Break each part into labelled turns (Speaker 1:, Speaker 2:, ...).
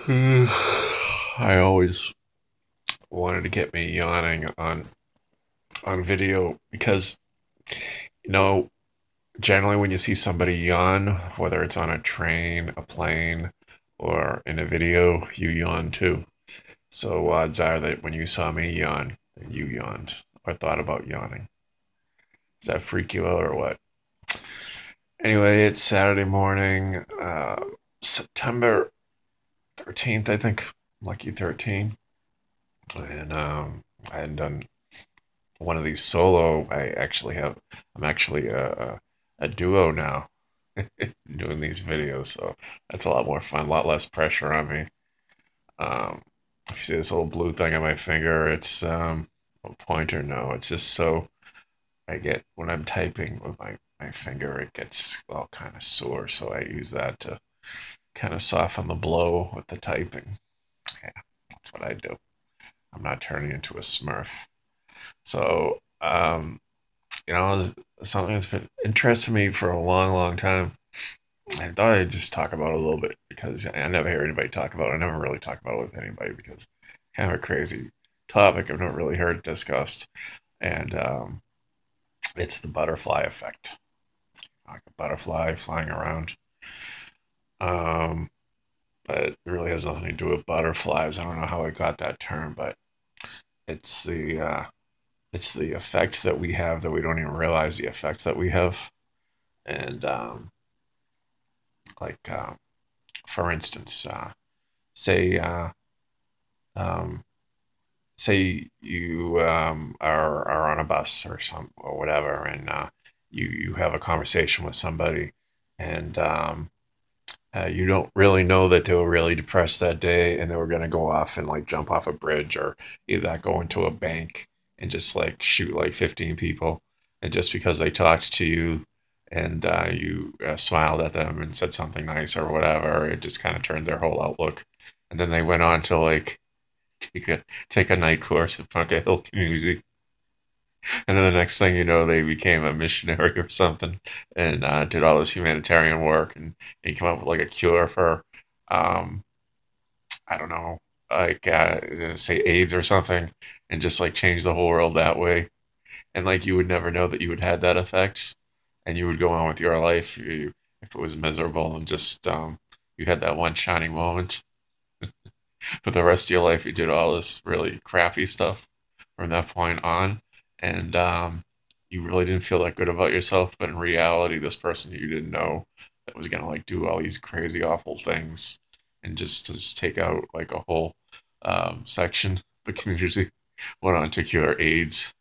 Speaker 1: I always wanted to get me yawning on video because you know generally when you see somebody yawn, whether it's on a train, a plane, or in a video, you yawn too. So odds are that when you saw me yawn, you yawned or thought about yawning. Does that freak you out or what? Anyway, it's Saturday morning, September 13th, I think. Lucky 13. And I hadn't done one of these solo. I'm actually a duo now doing these videos. So that's a lot more fun, a lot less pressure on me. Um, if you see this little blue thing on my finger, it's a pointer. No, it's just so I get when I'm typing with my finger, it gets all kind of sore. So I use that to kind of soften the blow with the typing. Yeah, that's what I do. I'm not turning into a Smurf. So, something that's been interesting to me for a long, long time. I thought I'd just talk about it a little bit because I never hear anybody talk about it. I never really talk about it with anybody because it's kind of a crazy topic I've never really heard discussed. And it's the butterfly effect. Like a butterfly flying around. Um, but it really has nothing to do with butterflies. I don't know how I got that term, but it's the effect that we have that we don't even realize the effects that we have. And like for instance, say um, say you are on a bus or some or whatever, and you have a conversation with somebody, and you don't really know that they were really depressed that day, and they were gonna go off and like jump off a bridge or either go into a bank and just like shoot like 15 people, and just because they talked to you and you smiled at them and said something nice or whatever, it just kind of turned their whole outlook. And then they went on to like take a take a night course at Bunker Hill Community, and then the next thing you know, they became a missionary or something, and did all this humanitarian work, and came up with like a cure for, um, I don't know, like say AIDS or something, and just like change the whole world that way. And like you would never know that you would had that effect, and you would go on with your life if it was miserable and just you had that one shining moment. For the rest of your life, you did all this really crappy stuff from that point on, and you really didn't feel that good about yourself. But in reality, this person you didn't know that was gonna like do all these crazy, awful things, and just take out like a whole section of the community went on to cure AIDS.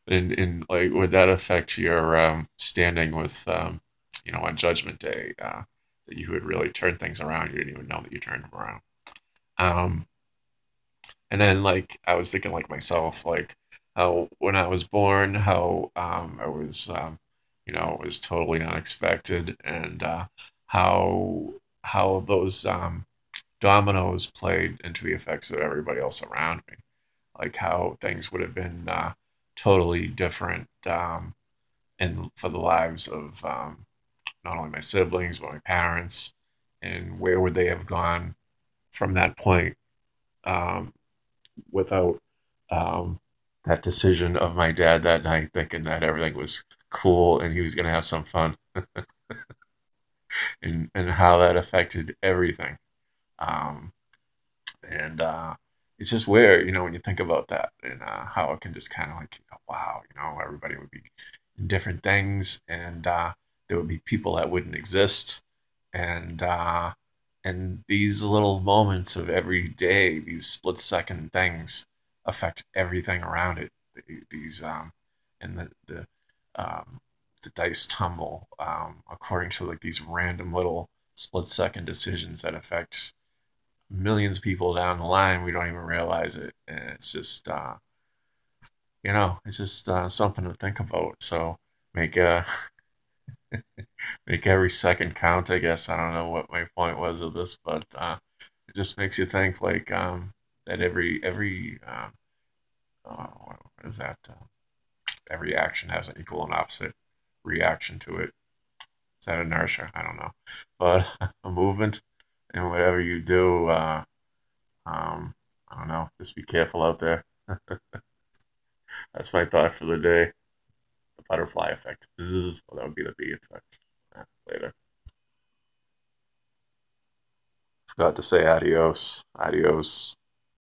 Speaker 1: And like, would that affect your standing with on Judgment Day? That you would really turn things around. You didn't even know that you turned them around. Um, and then like I was thinking like myself, like how when I was born, how I was it was totally unexpected, and how how those dominoes played into the effects of everybody else around me. Like how things would have been totally different and for the lives of not only my siblings but my parents, and where would they have gone from that point um, without um, that decision of my dad that night, thinking that everything was cool and he was going to have some fun, and how that affected everything. Um, and it's just weird, when you think about that, and how it can just kind of like, wow, everybody would be in different things, and there would be people that wouldn't exist, and these little moments of every day, these split second things affect everything around it. These and um, the dice tumble according to like these random little split second decisions that affect millions of people down the line. We don't even realize it, and it's just it's just something to think about. So make make every second count, I guess. I don't know what my point was of this, but it just makes you think like that what is that? Every action has an equal and opposite reaction to it. Is that inertia? I don't know, but a movement. and whatever you do, um, I don't know, just be careful out there. That's my thought for the day. The butterfly effect. Bzzz. Well, that would be the bee effect. Later. Forgot to say adios. Adios.